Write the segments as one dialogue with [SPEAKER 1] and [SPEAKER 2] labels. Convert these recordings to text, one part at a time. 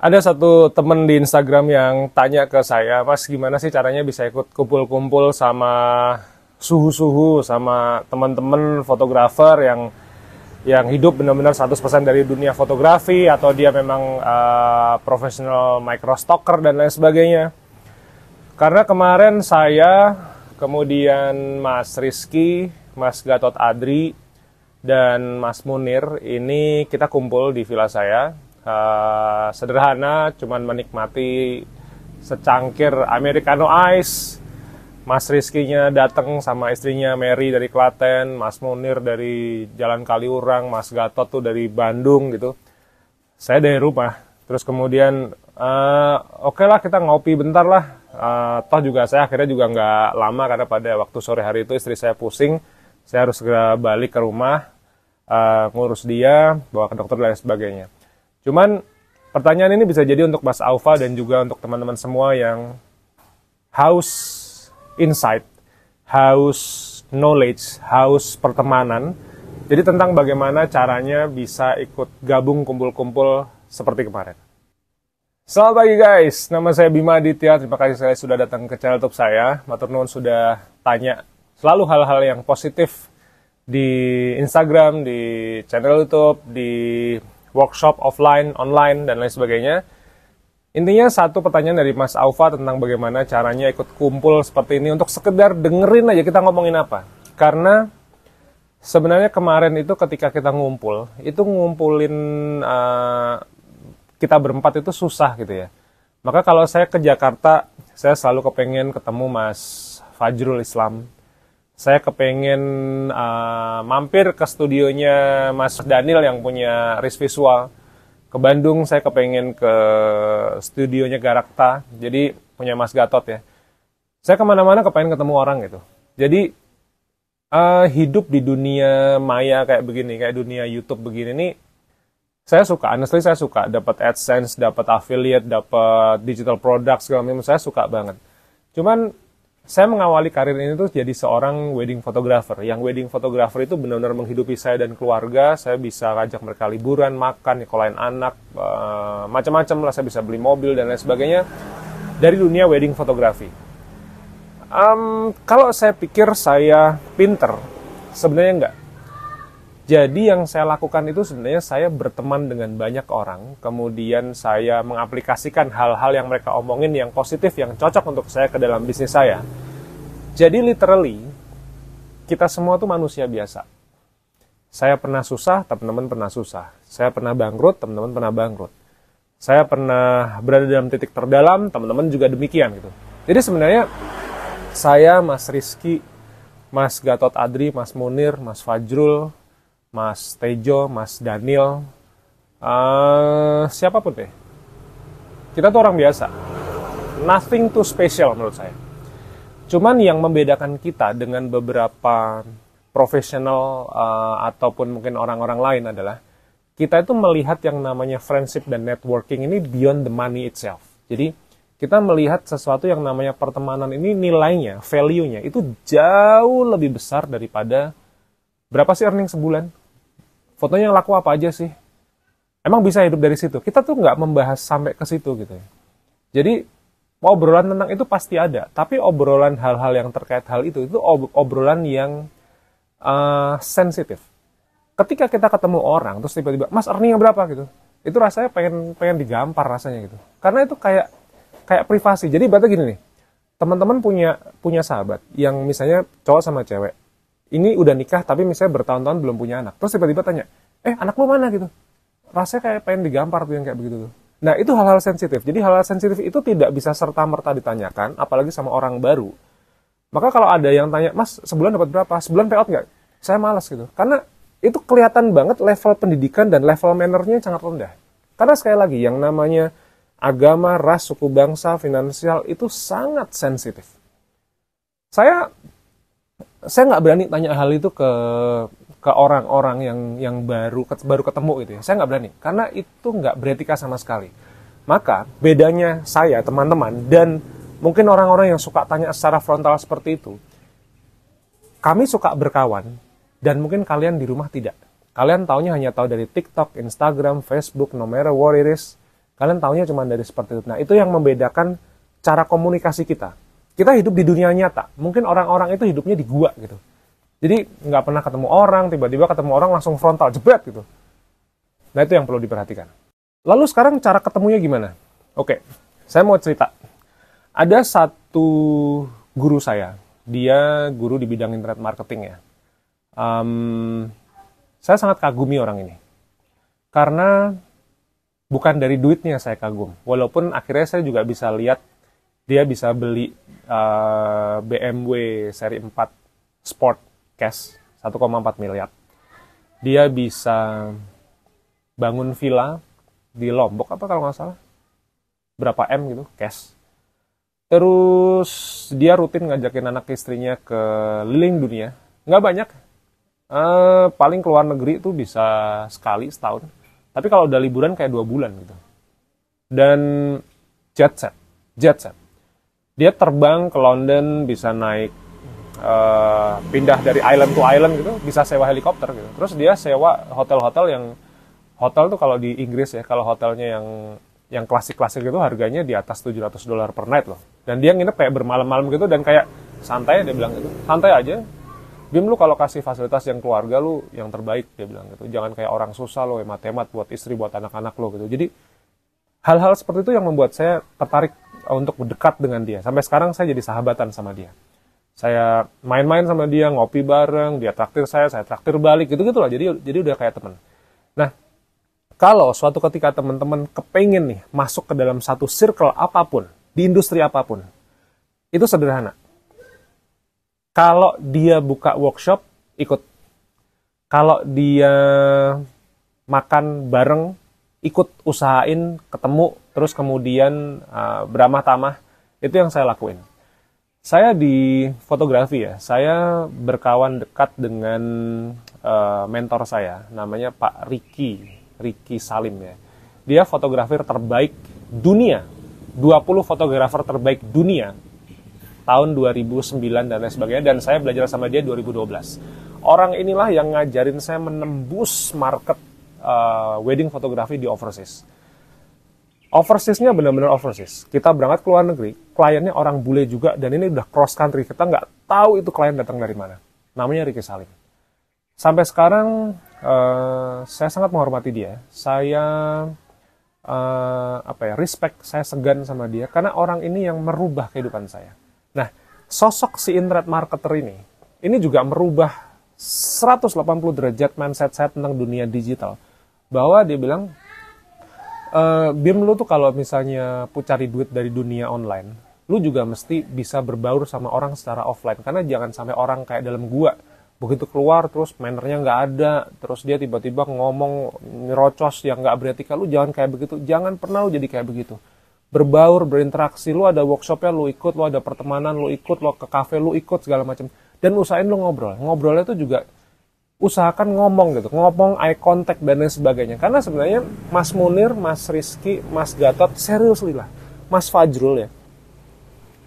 [SPEAKER 1] Ada satu temen di Instagram yang tanya ke saya, Mas gimana sih caranya bisa ikut kumpul-kumpul sama suhu-suhu, sama teman-teman fotografer yang hidup benar-benar 100% dari dunia fotografi, atau dia memang profesional microstalker dan lain sebagainya. Karena kemarin saya, kemudian Mas Rizky, Mas Gatot Adri, dan Mas Munir, ini kita kumpul di villa saya. Sederhana, cuman menikmati secangkir Americano Ice. Mas Rizky-nya datang sama istrinya Mary dari Klaten, Mas Munir dari Jalan Kaliurang, Mas Gatot tuh dari Bandung gitu. Saya dari rumah. Terus kemudian oke lah kita ngopi bentar lah. Toh juga saya akhirnya juga nggak lama karena pada waktu sore hari itu istri saya pusing. Saya harus segera balik ke rumah, ngurus dia, bawa ke dokter dan lain sebagainya. Cuman pertanyaan ini bisa jadi untuk Mas Aufa dan juga untuk teman-teman semua yang haus insight, haus knowledge, haus pertemanan. Jadi tentang bagaimana caranya bisa ikut gabung kumpul-kumpul seperti kemarin. Selamat pagi guys, nama saya Bima Aditya. Terima kasih sekali sudah datang ke channel YouTube saya. Matur nuwun sudah tanya selalu hal-hal yang positif di Instagram, di channel YouTube, di workshop offline, online, dan lain sebagainya. Intinya satu pertanyaan dari Mas Aufa tentang bagaimana caranya ikut kumpul seperti ini untuk sekedar dengerin aja kita ngomongin apa. Karena sebenarnya kemarin itu ketika kita ngumpul, itu ngumpulin kita berempat itu susah gitu ya. Maka kalau saya ke Jakarta, saya selalu kepengen ketemu Mas Fajrul Islam. Saya kepengen mampir ke studionya Mas Daniel yang punya Riz Visual. Ke Bandung saya kepengen ke studionya Garakta, jadi punya Mas Gatot ya. Saya kemana-mana kepengen ketemu orang gitu. Jadi hidup di dunia maya kayak begini, kayak dunia YouTube begini nih, saya suka, honestly saya suka. Dapat AdSense, dapat affiliate, dapat digital product, segala macam, saya suka banget. Cuman saya mengawali karir ini tuh jadi seorang wedding photographer. Yang wedding photographer itu benar-benar menghidupi saya dan keluarga. Saya bisa ngajak mereka liburan, makan, nyekolahin anak, macam-macam lah. Saya bisa beli mobil dan lain sebagainya dari dunia wedding fotografi. Kalau saya pikir saya pinter, sebenarnya enggak. Jadi yang saya lakukan itu sebenarnya saya berteman dengan banyak orang, kemudian saya mengaplikasikan hal-hal yang mereka omongin yang positif, yang cocok untuk saya ke dalam bisnis saya. Jadi literally, kita semua tuh manusia biasa. Saya pernah susah, teman-teman pernah susah. Saya pernah bangkrut, teman-teman pernah bangkrut. Saya pernah berada dalam titik terdalam, teman-teman juga demikian gitu. Jadi sebenarnya saya, Mas Rizky, Mas Gatot Adri, Mas Munir, Mas Fajrul, Mas Tejo, Mas Daniel, siapapun deh. Kita tuh orang biasa. Nothing too special menurut saya. Cuman yang membedakan kita dengan beberapa profesional ataupun mungkin orang-orang lain adalah kita itu melihat yang namanya friendship dan networking ini beyond the money itself. Jadi kita melihat sesuatu yang namanya pertemanan ini nilainya, value-nya itu jauh lebih besar daripada berapa sih earning sebulan? Fotonya yang laku apa aja sih? Emang bisa hidup dari situ? Kita tuh nggak membahas sampai ke situ gitu ya. Jadi obrolan tentang itu pasti ada. Tapi obrolan hal-hal yang terkait hal itu obrolan yang sensitif. Ketika kita ketemu orang, terus tiba-tiba, Mas earningnya berapa gitu? Itu rasanya pengen digampar rasanya gitu. Karena itu kayak privasi. Jadi berarti gini nih, teman-teman punya sahabat yang misalnya cowok sama cewek. Ini udah nikah tapi misalnya bertahun-tahun belum punya anak. Terus tiba-tiba tanya, anak lu mana gitu? Rasanya kayak pengen digampar tuh yang kayak begitu tuh. Nah itu hal-hal sensitif. Jadi hal-hal sensitif itu tidak bisa serta-merta ditanyakan, apalagi sama orang baru. Maka kalau ada yang tanya, Mas sebulan dapat berapa? Sebulan payout nggak? Saya malas gitu. Karena itu kelihatan banget level pendidikan dan level mannernya sangat rendah. Karena sekali lagi yang namanya agama, ras, suku bangsa, finansial itu sangat sensitif. Saya nggak berani tanya hal itu ke orang-orang yang baru ketemu gitu ya. Saya nggak berani karena itu nggak beretika sama sekali. Maka bedanya saya, teman-teman, dan mungkin orang-orang yang suka tanya secara frontal seperti itu, kami suka berkawan dan mungkin kalian di rumah tidak. Kalian taunya hanya tahu dari TikTok, Instagram, Facebook, no matter what it is. Kalian taunya cuma dari seperti itu. Nah, itu yang membedakan cara komunikasi kita. Kita hidup di dunia nyata. Mungkin orang-orang itu hidupnya di gua gitu. Jadi nggak pernah ketemu orang, tiba-tiba ketemu orang langsung frontal, jebret gitu. Nah, itu yang perlu diperhatikan. Lalu sekarang cara ketemunya gimana? Oke, saya mau cerita. Ada satu guru saya, dia guru di bidang internet marketing ya. Saya sangat kagumi orang ini. Karena bukan dari duitnya saya kagum. Walaupun akhirnya saya juga bisa lihat dia bisa beli BMW seri 4 Sport cash 1,4 miliar. Dia bisa bangun villa di Lombok apa kalau nggak salah. Berapa M gitu, cash. Terus dia rutin ngajakin anak istrinya ke keliling dunia. Nggak banyak. Paling keluar negeri itu bisa sekali setahun. Tapi kalau udah liburan kayak 2 bulan gitu. Dan jet set. Dia terbang ke London, bisa naik pindah dari island to island gitu, bisa sewa helikopter gitu. Terus dia sewa hotel-hotel yang hotel tuh kalau di Inggris ya, kalau hotelnya yang klasik-klasik itu harganya di atas $700 per night loh. Dan dia nginep kayak bermalam-malam gitu dan kayak santai, dia bilang gitu. Santai aja. Bim, lu kalau kasih fasilitas yang keluarga lu yang terbaik, dia bilang gitu. Jangan kayak orang susah lo, hemat-hemat buat istri, buat anak-anak lo gitu. Jadi hal-hal seperti itu yang membuat saya tertarik untuk dekat dengan dia. Sampai sekarang saya jadi sahabatan sama dia. Saya main-main sama dia, ngopi bareng, dia traktir saya traktir balik, gitu-gitu lah. Jadi udah kayak teman. Nah, kalau suatu ketika teman-teman kepengen nih masuk ke dalam satu circle apapun, di industri apapun, itu sederhana. Kalau dia buka workshop, ikut. Kalau dia makan bareng, ikut, usahain, ketemu, terus kemudian beramah tamah, itu yang saya lakuin. Saya di fotografi ya, saya berkawan dekat dengan mentor saya, namanya Pak Ricky Salim ya. Dia fotografer terbaik dunia, 20 fotografer terbaik dunia, tahun 2009 dan lain sebagainya, dan saya belajar sama dia 2012. Orang inilah yang ngajarin saya menembus market wedding fotografi di overseas. Overseas-nya benar-benar overseas. Kita berangkat ke luar negeri, kliennya orang bule juga, dan ini udah cross country. Kita nggak tahu itu klien datang dari mana. Namanya Ricky Salim. Sampai sekarang, saya sangat menghormati dia. Saya, respect, saya segan sama dia, karena orang ini yang merubah kehidupan saya. Nah, sosok si internet marketer ini juga merubah 180 derajat mindset saya tentang dunia digital. Bahwa dia bilang, Bim, lu tuh kalau misalnya cari duit dari dunia online, lu juga mesti bisa berbaur sama orang secara offline. Karena jangan sampai orang kayak dalam gua, begitu keluar terus mannernya nggak ada, terus dia tiba-tiba ngomong nyerocos yang nggak beretika. Lu jangan kayak begitu, jangan pernah lu jadi kayak begitu. Berbaur, berinteraksi, lu ada workshopnya lu ikut, lu ada pertemanan lu ikut, lu ke cafe lu ikut, segala macam. Dan usahain lu ngobrol. Ngobrolnya tuh juga usahakan ngomong gitu, ngomong eye contact dan lain sebagainya. Karena sebenarnya Mas Munir, Mas Rizky, Mas Gatot, seriously lah, Mas Fajrul ya,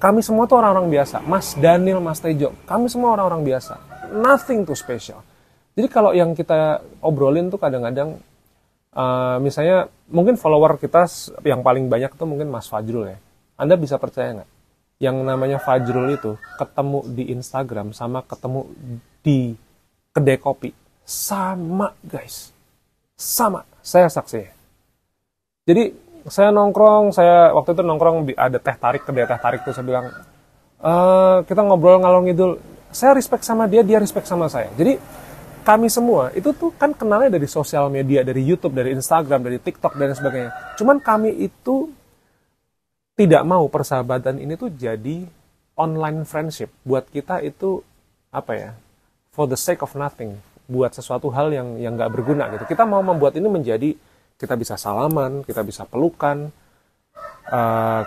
[SPEAKER 1] kami semua tuh orang-orang biasa. Mas Daniel, Mas Tejo, kami semua orang-orang biasa. Nothing too special. Jadi kalau yang kita obrolin tuh kadang-kadang, misalnya mungkin follower kita yang paling banyak tuh mungkin Mas Fajrul ya. Anda bisa percaya nggak? Yang namanya Fajrul itu ketemu di Instagram sama ketemu di kedai kopi sama, guys, sama. Saya saksi. Jadi saya waktu itu nongkrong ada teh tarik, kedai teh tarik tuh, saya bilang kita ngobrol ngalor ngidul. Saya respect sama dia, dia respect sama saya. Jadi kami semua itu tuh kan kenalnya dari sosial media, dari YouTube, dari Instagram, dari TikTok dan sebagainya. Cuman kami itu tidak mau persahabatan ini tuh jadi online friendship. Buat kita itu apa ya? For the sake of nothing, buat sesuatu hal yang nggak berguna gitu. Kita mau membuat ini menjadi, kita bisa salaman, kita bisa pelukan,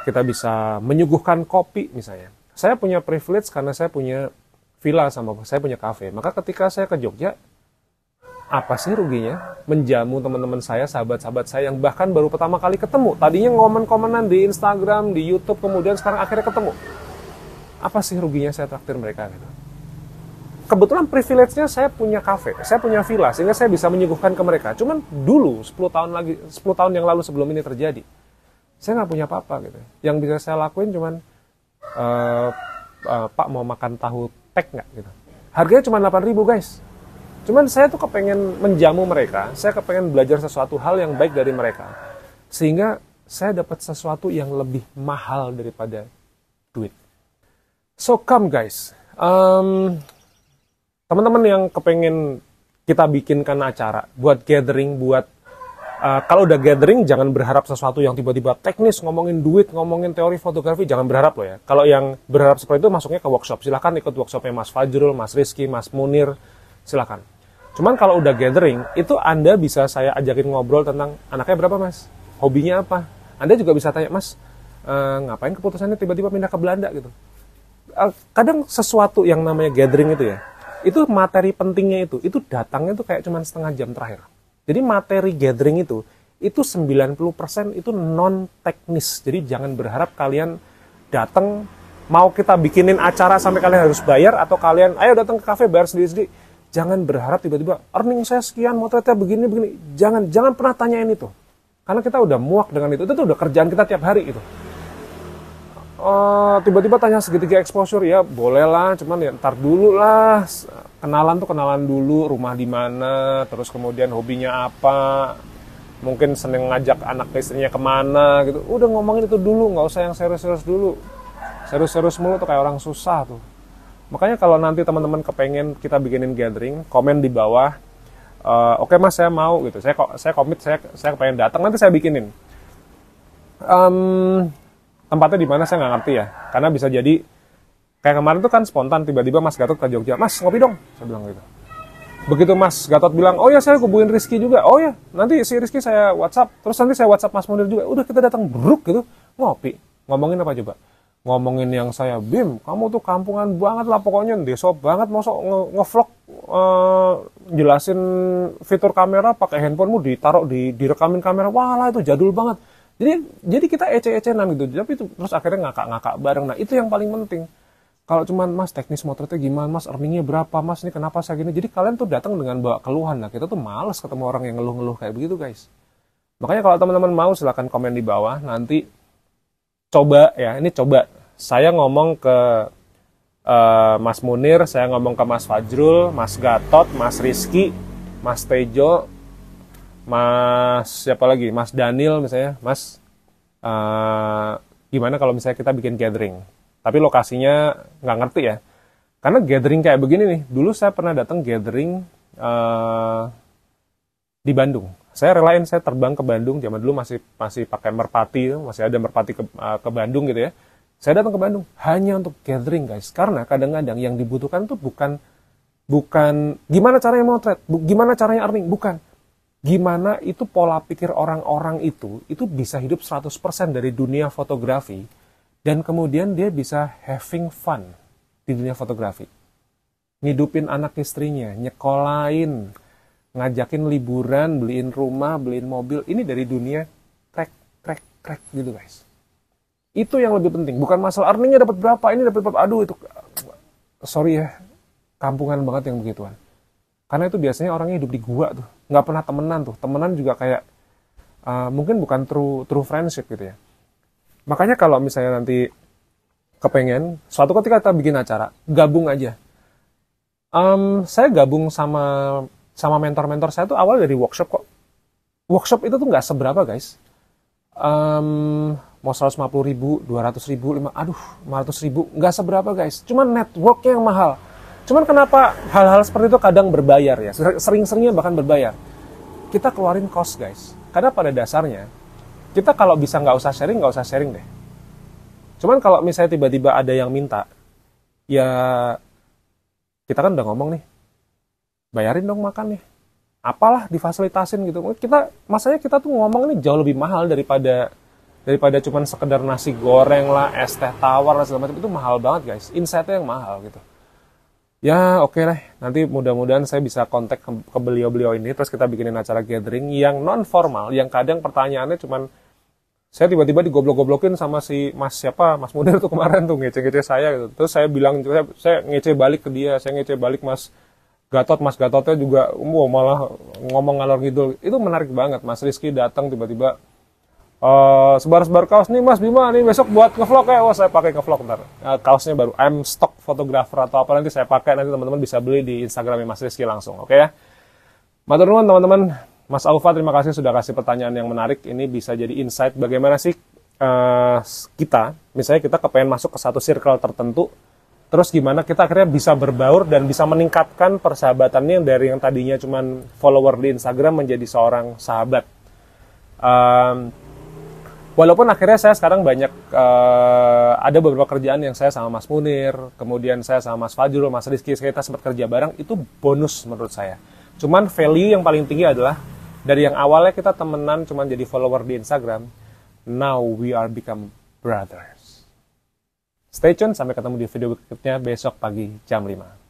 [SPEAKER 1] kita bisa menyuguhkan kopi misalnya. Saya punya privilege karena saya punya villa sama saya punya cafe. Maka ketika saya ke Jogja, apa sih ruginya menjamu teman-teman saya, sahabat-sahabat saya yang bahkan baru pertama kali ketemu. Tadinya ngomen-komenan di Instagram, di YouTube, kemudian sekarang akhirnya ketemu. Apa sih ruginya saya traktir mereka gitu? Kebetulan privilege-nya saya punya cafe, saya punya villa, sehingga saya bisa menyuguhkan ke mereka. Cuman dulu, 10 tahun yang lalu sebelum ini terjadi, Saya nggak punya apa-apa gitu. Yang bisa saya lakuin cuman, Pak mau makan tahu tek nggak gitu. Harganya cuma 8.000 guys. Cuman saya tuh kepengen menjamu mereka, saya kepengen belajar sesuatu hal yang baik dari mereka. Sehingga saya dapat sesuatu yang lebih mahal daripada duit. So come guys, teman-teman yang kepengen kita bikinkan acara, buat gathering, kalau udah gathering jangan berharap sesuatu yang tiba-tiba teknis, ngomongin duit, ngomongin teori fotografi, jangan berharap loh ya. Kalau yang berharap seperti itu masuknya ke workshop, silahkan ikut workshopnya Mas Fajrul, Mas Rizky, Mas Munir, silahkan. Cuman kalau udah gathering, itu Anda bisa saya ajakin ngobrol tentang anaknya berapa mas, hobinya apa. Anda juga bisa tanya, mas, ngapain keputusannya tiba-tiba pindah ke Belanda gitu. Kadang sesuatu yang namanya gathering itu ya, itu materi pentingnya itu datangnya tuh kayak cuman setengah jam terakhir. Jadi materi gathering itu 90% itu non teknis. Jadi jangan berharap kalian datang mau kita bikinin acara sampai kalian harus bayar, atau kalian ayo datang ke kafe bayar sendiri-sendiri. Jangan berharap tiba-tiba earning saya sekian, motretnya begini. Jangan pernah tanyain itu. Karena kita udah muak dengan itu udah kerjaan kita tiap hari gitu. Tiba-tiba tanya segitiga exposure, ya boleh lah, cuman ya ntar dulu lah. Kenalan dulu, rumah di mana, terus kemudian hobinya apa, mungkin seneng ngajak anak istrinya kemana gitu. Udah ngomongin itu dulu, nggak usah yang serius-serius dulu. Serius-serius mulu tuh kayak orang susah tuh. Makanya kalau nanti teman-teman kepengen kita bikinin gathering, komen di bawah. Oke mas, saya mau gitu. Saya komit, saya kepengen datang, nanti saya bikinin. Tempatnya di mana saya nggak ngerti ya, karena bisa jadi kayak kemarin tuh kan spontan, tiba-tiba Mas Gatot ke Jogja, mas ngopi dong, saya bilang gitu. Begitu Mas Gatot bilang, oh ya saya hubungin Rizky juga, oh ya nanti si Rizky saya WhatsApp, terus nanti saya WhatsApp Mas Munir juga, udah kita datang bruk gitu, ngopi. Ngomongin apa coba? Ngomongin yang saya, Bim, kamu tuh kampungan banget lah pokoknya, desop banget, masa ngevlog jelasin fitur kamera pakai handphonemu, ditaruh direkamin kamera, wah lah itu jadul banget. Jadi kita ece-ecenan gitu, tapi itu terus akhirnya ngakak-ngakak bareng. Nah itu yang paling penting. Kalau cuman mas teknis motretnya gimana, mas earningnya berapa, mas ini kenapa saya gini. Jadi kalian tuh datang dengan bawa keluhan. Nah kita tuh malas ketemu orang yang ngeluh-ngeluh kayak begitu guys. Makanya kalau teman-teman mau silahkan komen di bawah. Nanti coba ya, ini coba saya ngomong ke Mas Munir, saya ngomong ke Mas Fajrul, Mas Gatot, Mas Rizky, Mas Tejo, Mas siapa lagi, Mas Daniel misalnya, Mas gimana kalau misalnya kita bikin gathering. Tapi lokasinya nggak ngerti ya. Karena gathering kayak begini nih, dulu saya pernah datang gathering di Bandung. Saya relain, saya terbang ke Bandung, zaman dulu masih pakai merpati, masih ada merpati ke Bandung gitu ya. Saya datang ke Bandung hanya untuk gathering guys. Karena kadang-kadang yang dibutuhkan tuh bukan gimana caranya motret, gimana caranya earning, bukan. Gimana itu pola pikir orang-orang itu bisa hidup 100% dari dunia fotografi. Dan kemudian dia bisa having fun di dunia fotografi. Ngidupin anak istrinya, nyekolahin, ngajakin liburan, beliin rumah, beliin mobil. Ini dari dunia krek gitu guys. Itu yang lebih penting. Bukan masalah earningnya dapat berapa, ini dapat berapa. Aduh itu, sorry ya, kampungan banget yang begituan. Karena itu biasanya orangnya hidup di gua tuh. Nggak pernah temenan tuh. Temenan juga kayak, mungkin bukan true friendship gitu ya. Makanya kalau misalnya nanti kepengen, suatu ketika kita bikin acara, gabung aja. Saya gabung sama mentor-mentor saya tuh awal dari workshop kok. Workshop itu tuh nggak seberapa guys. Mau 150.000, 200.000, 500.000, nggak seberapa guys. Cuman networknya yang mahal. Cuman kenapa hal-hal seperti itu kadang berbayar ya, sering-seringnya bahkan berbayar. Kita keluarin cost guys. Karena pada dasarnya, kita kalau bisa nggak usah sharing deh. Cuman kalau misalnya tiba-tiba ada yang minta, ya kita kan udah ngomong nih, bayarin dong makan nih. Apalah difasilitasin gitu. Masanya kita tuh ngomong ini jauh lebih mahal daripada cuman sekedar nasi goreng lah, es teh tawar lah segala macam. Itu mahal banget guys. Insight-nya yang mahal gitu. Ya oke lah, nanti mudah-mudahan saya bisa kontak ke beliau-beliau ini, terus kita bikinin acara gathering yang non formal, yang kadang pertanyaannya cuman saya tiba-tiba digoblok-goblokin sama si Mas Munir tuh kemarin tuh ngece-ngece saya gitu. Terus saya bilang, saya ngece balik ke dia, saya ngece balik Mas Gatotnya juga malah ngomong ngalor ngidul. Itu menarik banget. Mas Rizky datang tiba-tiba sebar-sebar kaos nih Mas Bima nih besok buat ngevlog ya. Saya pakai ngevlog ntar. Kaosnya baru I'm stock photographer atau apa nanti saya pakai, nanti teman-teman bisa beli di Instagramnya Mas Rizky langsung, oke ya. Matur nuwun teman-teman. Mas Aufa terima kasih sudah kasih pertanyaan yang menarik. Ini bisa jadi insight bagaimana sih kita, misalnya kita kepengen masuk ke satu circle tertentu, terus gimana kita akhirnya bisa berbaur dan bisa meningkatkan persahabatannya dari yang tadinya cuman follower di Instagram menjadi seorang sahabat. Walaupun akhirnya saya sekarang banyak, ada beberapa kerjaan yang saya sama Mas Munir, kemudian saya sama Mas Fajrul, Mas Rizky, kita sempat kerja bareng, itu bonus menurut saya. Cuman value yang paling tinggi adalah, dari yang awalnya kita temenan cuman jadi follower di Instagram, now we are become brothers. Stay tune, sampai ketemu di video berikutnya besok pagi jam 5.